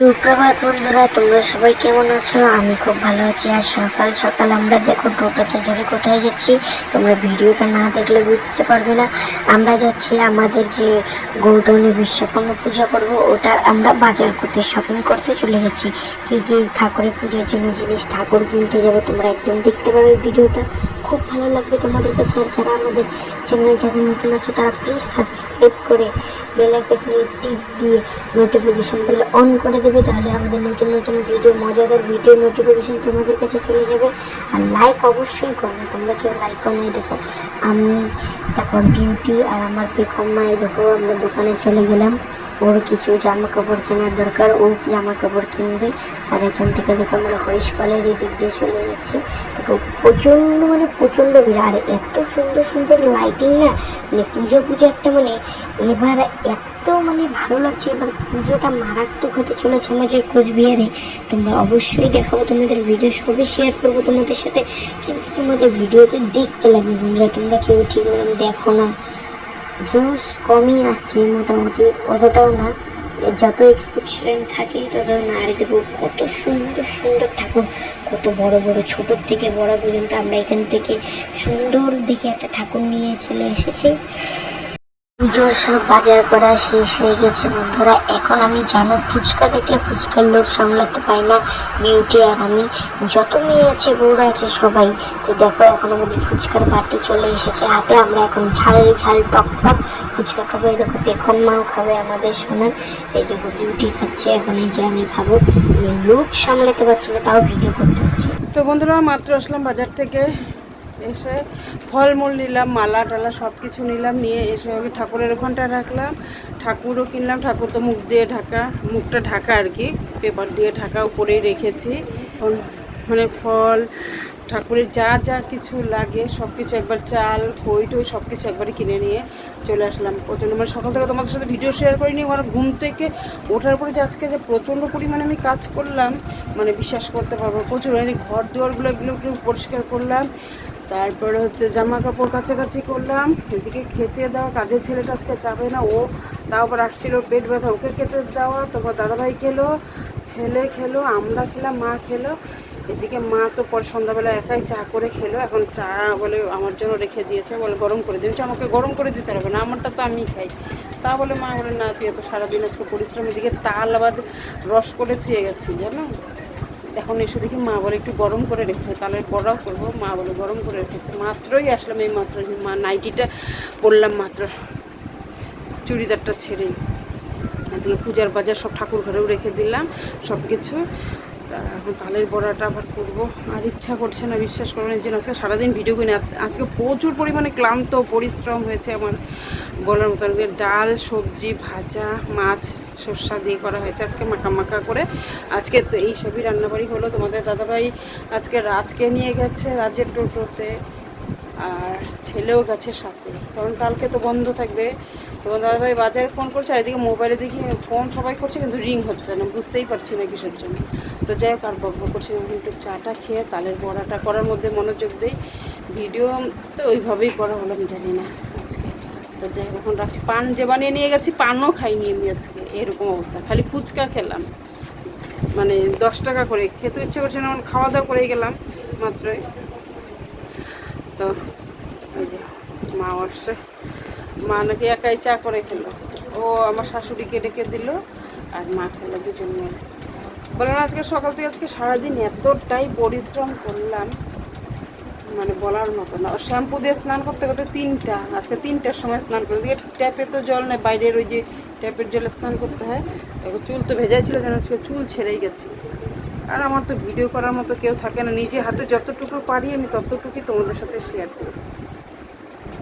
সুপ্রভাত বন্ধুরা, তোমরা সবাই কেমন আছো? আমি খুব ভালো আছি। আর সকাল সকাল আমরা দেখো টোটোতে ধরে কোথায় যাচ্ছি, তোমরা ভিডিওটা না দেখলে বুঝতে পারবে না। আমরা যাচ্ছি আমাদের যে গৌতমী বিশ্বকর্মা পূজা করব, ওটা আমরা বাজার করতে, শপিং করতে চলে যাচ্ছি। কী কী ঠাকুরের পুজোর জন্য জিনিস ঠাকুর কিনতে যাবে, তোমরা একদম দেখতে পারো এই ভিডিওটা। খুব ভালো লাগবে তোমাদের কাছে। আর যারা আমাদের চ্যানেলটাতে নতুন আছো তারা প্লিজ সাবস্ক্রাইব করে বেল আইকনে টিপ দিয়ে নোটিফিকেশন বেল অন করে দেবে, তাহলে আমাদের নতুন নতুন ভিডিও, মজাদার ভিডিও নোটিফিকেশন তোমাদের কাছে চলে যাবে। আর লাইক অবশ্যই করবে, তোমরা কেউ লাইক করো নাই। দেখো আমি, তারপর বিউটি আর আমার পেখম মায়ে, দেখো আমরা দোকানে চলে গেলাম। ওর কিছু জামা কাপড় কেনার দরকার, ও জামা কাপড় কিনবে। আর এখান থেকে দেখো আমরা হরিশ পালের এই দিক দিয়ে চলে যাচ্ছি। দেখো প্রচণ্ড ভিড়, আর এত সুন্দর সুন্দর লাইটিং না, পুজো একটা এবার এত ভালো লাগছে। এবার পুজোটা মারাত্মক হতে চলেছে আমাদের কোচবিহারে। তোমরা অবশ্যই দেখাবো তোমাদের ভিডিও, সবই শেয়ার করবো তোমাদের সাথে, কিন্তু তোমাদের ভিডিওতে দেখতে লাগবে বন্ধুরা। তোমরা কেউ ঠিক দেখো না, ভিউজ কমই আসছে মোটামুটি, অতটাও না। যত এক্সপেকটেশন থাকে তত না। আর দেখো কত সুন্দর সুন্দর ঠাকুর, কত বড় বড়, ছোটোর থেকে বড় পর্যন্ত। আমরা এখান থেকে সুন্দর দেখে একটা ঠাকুর নিয়ে চলে এসেছি। পুজোর সব বাজার করা শেষ হয়ে গেছে বন্ধুরা। এখন আমি জানো, ফুচকা দেখলে ফুচকার লোভ সামলাতে পাই না। বিউটি আর আমি, যত মেয়ে আছে বউরা আছে সবাই। তো দেখো এখন আমাদের ফুচকার বাটি চলে এসেছে হাতে। আমরা এখন ঝাল ঝাল টক টক ফুচকা খাবো। এই দেখো পেখম মাও খাবে আমাদের সোনা। এই দেখো বিউটি খাচ্ছে, এখন এই যে আমি খাবো। লোভ সামলাতে পারছি না, তাও ভিডিও করতে হচ্ছে। তো বন্ধুরা, মাত্র আসলাম বাজার থেকে, এসে ফলমূল নিলাম, মালা টালা সব কিছু নিলাম। নিয়ে এসে আমি ঠাকুরের ওখানটা রাখলাম। ঠাকুরও কিনলাম। ঠাকুর তো মুখ দিয়ে ঢাকা, মুখটা ঢাকা আর কি, পেপার দিয়ে ঢাকা, উপরেই রেখেছি। ফল, ঠাকুরের যা যা কিছু লাগে সব কিছু একবার, চাল খই টই সব কিছু একবারে কিনে নিয়ে চলে আসলাম। প্রচণ্ড সকাল থেকে তোমাদের সাথে ভিডিও শেয়ার করিনি। ঘুম থেকে ওঠার পরে যে আজকে যে প্রচণ্ড পরিমাণে আমি কাজ করলাম, বিশ্বাস করতে পারবো, প্রচুর। ঘর দুয়ারগুলো এগুলো পরিষ্কার করলাম। তারপরে জামা কাপড় কাছাকাছি করলাম। এদিকে খেতে দেওয়া, কাজের ছেলেটা আজকে যাবে না, ও তাও আবার আসছিল, পেট ব্যথা, ওকে খেতে দেওয়া। তারপর দাদাভাই খেলো, ছেলে খেলো, আমরা খেলাম, মা খেলো। এদিকে মা তো পরে সন্ধ্যাবেলা একাই চা করে খেলো। এখন চা বলে আমার জন্য রেখে দিয়েছে, বলে গরম করে দিয়েছে। আমাকে গরম করে দিতে হবে না, আমারটা তো আমি খাই। তা বলে মা বলে না, তুই এত সারাদিন আজকে পরিশ্রম। এদিকে তাল আবার রস করে থুয়ে গেছি জানো। এখন এসে দেখি মা বলে একটু গরম করে রেখেছে, তালের বড়াও করবো, মা বলে গরম করে রেখেছে। মাত্রই আসলাম, এই মাত্র মা নাইটিটা পরলাম, মাত্র চুড়িদারটা ছেড়েই। এদিকে পূজার বাজার সব ঠাকুর ঘরেও রেখে দিলাম সব কিছু। এখন তালের বড়াটা আবার করবো। আর ইচ্ছা করছে না, বিশ্বাস করবেন, এই জন্য আজকে সারাদিন ভিডিও করি না। আজকে প্রচুর পরিমাণে ক্লান্ত পরিশ্রম হয়েছে আমার, বলার মতো। ডাল, সবজি, ভাজা, মাছ সর্ষা দিয়ে করা হয়েছে আজকে, মাখা মাখা করে। আজকে তো এই সবই রান্নাবাড়ি হলো। তোমাদের দাদাভাই আজকে রাজকে নিয়ে গেছে, রাজের টোটোতে, আর ছেলেও গেছে সাথে, কারণ কালকে তো বন্ধ থাকবে। তোমার দাদাভাই বাজারে ফোন করছে, আর এদিকে মোবাইলে দেখি ফোন সবাই করছে, কিন্তু রিং হচ্ছে না, বুঝতেই পারছি না কিসের জন্য। তো যাই হোক, আর বকবক করছি না, একটু চাটা খেয়ে তালের বড়াটা করার মধ্যে মনোযোগ দিই। ভিডিও তো ওইভাবেই করা হলো, আমি জানি না আজকে। তো যাই হোক, এখন রাখছি। পান যে বানিয়ে নিয়ে গেছি, পানও খাইনি আমি আজকে, এরকম অবস্থা। খালি ফুচকা খেলাম, 10 টাকা করে। খেতে ইচ্ছে করছে না, খাওয়া দাওয়া করেই গেলাম মাত্রই। তো ওই যে মা আসছে, মা নাকি একাই চা করে খেলো, ও আমার শাশুড়িকে ডেকে দিল, আর মা খেলো, দুজন মিলে। বললাম আজকে সকাল থেকে আজকে সারাদিন এতটাই পরিশ্রম করলাম, বলার মতো না। শ্যাম্পু দিয়ে স্নান করতে করতে আজকে 3টার সময় স্নান করে দিয়ে, ট্যাপে তো জল নেই, বাইরের ওই যে ট্যাপের জলে স্নান করতে হয়। চুল তো ভেজাই ছিল, যেন আজকে চুল ছেড়েই গেছে। আর আমার তো ভিডিও করার মতো কেউ থাকে না, নিজে হাতে যতটুকু পারি আমি ততটুকুই তোমাদের সাথে শেয়ার করি।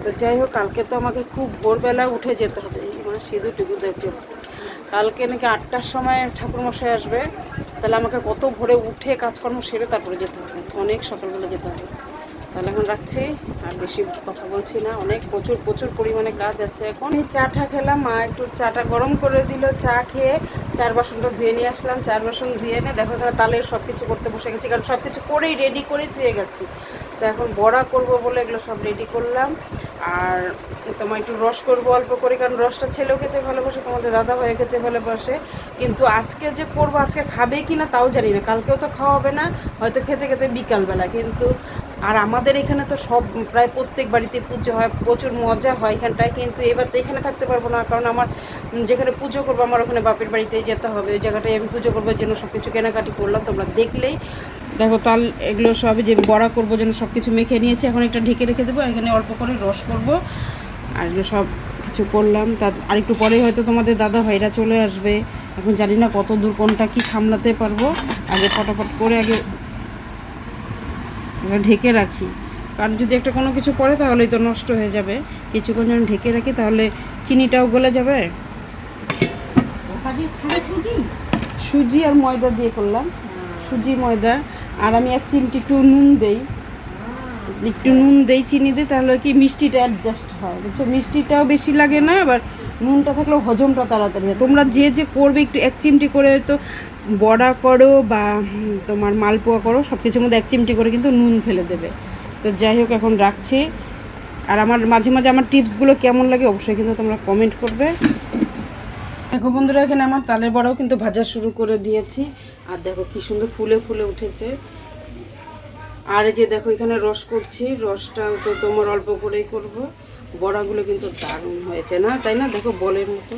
তো যাই হোক, কালকে তো আমাকে খুব ভোরবেলা উঠে যেতে হবে, সিঁদুর টিঁদুর দেখতে। কালকে নাকি 8টার সময় ঠাকুরমশাই আসবে, তাহলে আমাকে কত ভোরে উঠে কাজকর্ম সেরে তারপরে যেতে হবে, অনেক সকালবেলা যেতে হবে। তাহলে এখন রাখছি, আর বেশি কথা বলছি না, প্রচুর পরিমাণে কাজ আছে। এখন এই চাটা খেলাম, মা একটু চাটা গরম করে দিল। চা খেয়ে 4 বাসনটা ধুয়ে নিয়ে আসলাম। 4 বাসন ধুয়ে এনে দেখো তাহলে সব কিছু করতে বসে গেছি, কারণ সব কিছু করেই রেডি করে ধুয়ে গেছি। তো এখন বড়া করব বলে এগুলো সব রেডি করলাম। আর তোমার একটু রস করবো অল্প করে, কারণ রসটা ছেলেও খেতে ভালোবাসে, তোমাদের দাদা ভাইও খেতে ভালোবাসে। কিন্তু আজকে যে করবো, আজকে খাবে কি না তাও জানি না, কালকেও তো খাওয়া হবে না, হয়তো খেতে খেতে বিকালবেলা। কিন্তু আর আমাদের এখানে তো সব প্রায় প্রত্যেক বাড়িতে পুজো হয়, প্রচুর মজা হয় এখানটায়। কিন্তু এবার তো এখানে থাকতে পারবো না, কারণ আমার যেখানে পুজো করবো আমার ওখানে বাপের বাড়িতেই যেতে হবে, ওই জায়গাটায় আমি পুজো করবো, এর জন্য সব কিছু কেনাকাটি করলাম। তোমরা দেখলেই দেখো, তাল এগুলো সব যে বড়া করবো জন্য সব কিছু মেখে নিয়েছি, এখন একটা ঢেকে রেখে দেবো, এখানে অল্প করে রস করব। আর এগুলো সব কিছু করলাম, তার আরেকটু পরেই হয়তো তোমাদের দাদা ভাইরা চলে আসবে। এখন জানি না কত দূর কোনটা কি সামলাতে পারবো, আগে ফটাফট করে আগে ঢেকে রাখি, কারণ যদি একটা কোনো কিছু পড়ে তাহলেই তো নষ্ট হয়ে যাবে। কিছুক্ষণ যখন ঢেকে রাখি তাহলে চিনিটাও গলে যাবে। সুজি আর ময়দা দিয়ে করলাম, সুজি ময়দা। আর আমি এক চিমটি একটু নুন দেই, চিনি দিই, তাহলে কি মিষ্টিটা অ্যাডজাস্ট হয়, বুঝছো? মিষ্টিটাও বেশি লাগে না, আবার নুনটা থাকলেও হজমটা তাড়াতাড়ি হয়। তোমরা যে যে করবে একটু এক চিমটি করে, হয়তো বড়া করো বা তোমার মালপোয়া করো, সব কিছুর মধ্যে এক চিমটি করে কিন্তু নুন ফেলে দেবে। তো যাই হোক, এখন রাখছি। আর আমার মাঝে মাঝে আমার টিপসগুলো কেমন লাগে অবশ্যই কিন্তু তোমরা কমেন্ট করবে। দেখো বন্ধুরা, এখানে আমার তালের বড়াও কিন্তু ভাজা শুরু করে দিয়েছি। আর দেখো কি সুন্দর ফুলে ফুলে উঠেছে। আর এই যে দেখো এখানে রস করছি, রসটাও তো তোমার অল্প করেই করব। বড়াগুলো কিন্তু দারুণ হয়েছে না, তাই না? দেখো বলের মতো।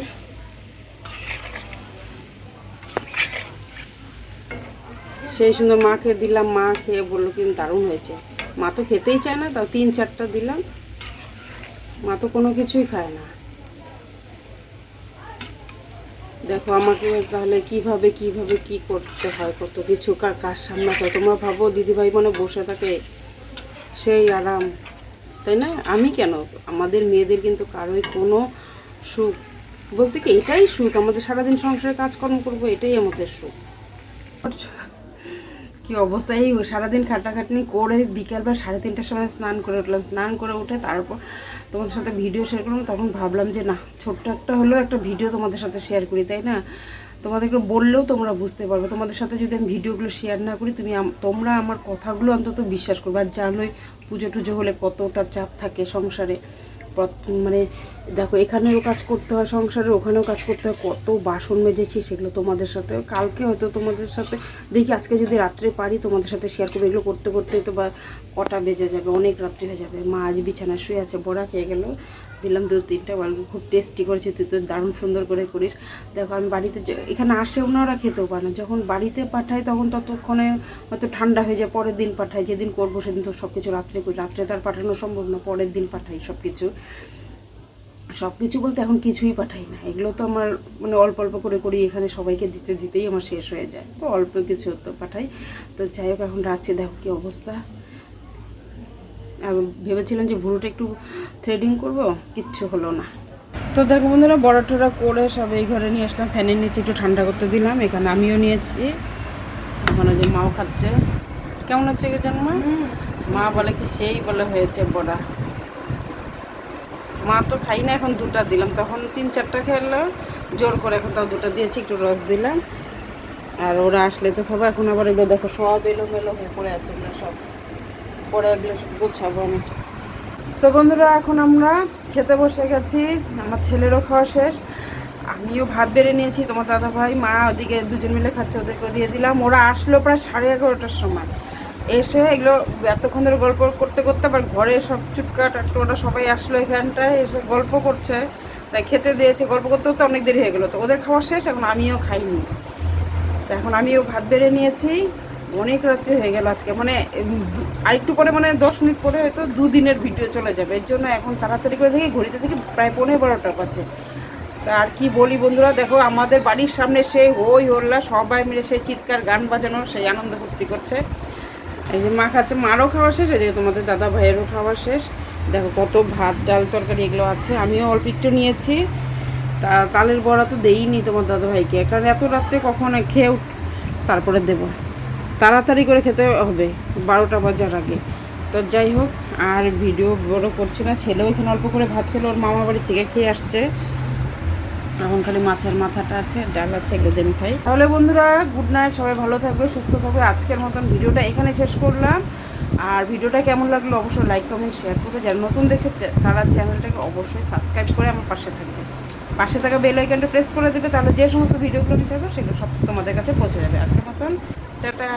সেই সুন্দর মাকে দিলাম, মা খেয়ে বললো কিন্তু দারুণ হয়েছে। মা তো খেতেই চায় না, তাও 3-4টা দিলাম। মা তো কোনো কিছুই খায় না। দেখো আমাকে তাহলে কিভাবে কি করতে হয়, কত কিছু কাজ সামলাতে হয়। তোমরা ভাবো দিদিভাই মনে বসে থাকে সেই আরাম, তাই না? আমি কেন, আমাদের মেয়েদের কিন্তু কারোই কোনো সুখ বলতে কি এটাই সুখ, আমাদের সারাদিন সংসারে কাজকর্ম করবো, এটাই আমাদের সুখ। কি অবস্থা, এই সারাদিন খাটাখাটনি করে বিকালবেলা 3:30টার সময় স্নান করে উঠলাম। স্নান করে উঠে তারপর তোমাদের সাথে ভিডিও শেয়ার করলাম। তখন ভাবলাম যে না, ছোট্ট একটা হলেও একটা ভিডিও তোমাদের সাথে শেয়ার করি, তাই না? তোমাদেরকে বললেও তোমরা বুঝতে পারবে। তোমাদের সাথে যদি আমি ভিডিওগুলো শেয়ার না করি, তোমরা আমার কথাগুলো অন্তত বিশ্বাস করবে। আর জানোই পুজো টুজো হলে কতটা চাপ থাকে সংসারে। মানে দেখো, এখানেও কাজ করতে হয় সংসারে, ওখানেও কাজ করতে হয়। কত বাসন মেজেছি সেগুলো তোমাদের সাথে কালকে হয়তো তোমাদের সাথে দেখি, আজকে যদি রাত্রে পারি তোমাদের সাথে শেয়ার করবো। এগুলো করতে করতে তো বা কটা বেজে যাবে, অনেক রাত্রি হয়ে যাবে। মা আজ বিছানায় শুয়ে আছে, বড়া খেয়ে গেল, দিলাম 2-3টা বল, খুব টেস্টি করেছি, তুই তো দারুণ সুন্দর করে করিস। দেখো আমি বাড়িতে এখানে আসেও না, ওরা খেতেও পারে না। যখন বাড়িতে পাঠাই তখন ততক্ষণে হয়তো ঠান্ডা হয়ে যায়, পরের দিন পাঠাই। যেদিন করবো সেদিন তো সব কিছু রাত্রে করি, রাত্রে তার পাঠানো সম্ভব না, পরের দিন পাঠাই সব কিছু বলতে এখন কিছুই পাঠাই না। এগুলো তো আমার মানে অল্প অল্প করে করি, এখানে সবাইকে দিতে দিতেই আমার শেষ হয়ে যায়, তো অল্প কিছু তো পাঠাই। তো যাই হোক, এখন রাখছি। দেখো কি অবস্থা। আর ভেবেছিলাম যে ভুরুটা একটু থ্রেডিং করব, কিচ্ছু হলো না। তো দেখো বন্ধুরা, বড়া টড়া করে সব এই ঘরে নিয়ে আসলাম, ফ্যানের নিচে একটু ঠান্ডা করতে দিলাম। এখানে আমিও নিয়েছি, এখন যে মাও খাচ্ছে। কেমন হচ্ছে কি জানো মা বলে কি সেই বলে হয়েছে বড়া। মা তো খাই না, এখন 2টা দিলাম, তখন 3-4টা খেলো জোর করে, এখন তাও 2টা দিয়েছি, একটু রস দিলাম। আর ওরা আসলে তো খাবো। এখন আবার এগুলো দেখো সব এলোমেলো হয়ে পড়ে আছে, সব পরে এগুলো সব গোছাবো আমি। তো বন্ধুরা, এখন আমরা খেতে বসে গেছি, আমার ছেলেরও খাওয়া শেষ, আমিও ভাত বেড়ে নিয়েছি। তোমার দাদা ভাই মা ওদিকে দুজন মিলে খাচ্ছে, ওদেরকে দিয়ে দিলাম। ওরা আসলো প্রায় 11:30টার সময়, এসে এগুলো এতক্ষণ ধরে গল্প করতে করতে আবার ঘরে সব চুটকা টাটকা, ওরা সবাই আসলো এখানটায়, এসে গল্প করছে, তাই খেতে দিয়েছে। গল্প করতে করতে অনেক দেরি হয়ে গেলো, তো ওদের খাওয়া শেষ, এখন আমিও খাইনি। তো এখন আমিও ভাত বেড়ে নিয়েছি। অনেক রাত্রি হয়ে গেল আজকে, মানে আরেকটু পরে, মানে 10 মিনিট পরে হয়তো 2 দিনের ভিডিও চলে যাবে। এর জন্য এখন তাড়াতাড়ি করে দেখি, ঘড়িতে দেখি প্রায় 11:15টা বাজে। তা আর কি বলি বন্ধুরা, দেখো আমাদের বাড়ির সামনে সেই হই হল্লা, সবাই মিলে সেই চিৎকার গান বাজানো, সেই আনন্দ ফুর্তি করছে। এই যে মা খাচ্ছে, মারও খাওয়া শেষ, এই যে তোমাদের দাদা ভাইয়েরও খাওয়া শেষ। দেখো কত ভাত ডাল তরকারি এগুলো আছে, আমিও অল্প একটু নিয়েছি। তা তালের বড়া তো দেইনি তোমার দাদা ভাইকে, কারণ এত রাত্রে কখন খেয়ে তারপরে দেব, তাড়াতাড়ি করে খেতে হবে 12টা বাজার আগে। তো যাই হোক, আর ভিডিও বড় করছি না। ছেলেও এখানে অল্প করে ভাত খেলো, ওর মামা বাড়ি থেকে খেয়ে আসছে। এখন খালি মাছের মাথাটা আছে, ডাল আছে, এগুলো দিন খাই। তাহলে বন্ধুরা, গুড নাইট, সবাই ভালো থাকবে, সুস্থ থাকবে। আজকের মতন ভিডিওটা এখানে শেষ করলাম। আর ভিডিওটা কেমন লাগলো অবশ্যই লাইক কমেন্ট শেয়ার করবে, যারা নতুন দেখছে তারা চ্যানেলটাকে অবশ্যই সাবস্ক্রাইব করে আমার পাশে থাকবে, পাশে থাকা বেল আইকনটা প্রেস করে দেবে, তাহলে যে সমস্ত ভিডিওগুলো আমি ছাড়বো সেগুলো সব তোমাদের কাছে পৌঁছে যাবে। আজকের মতন টাটা।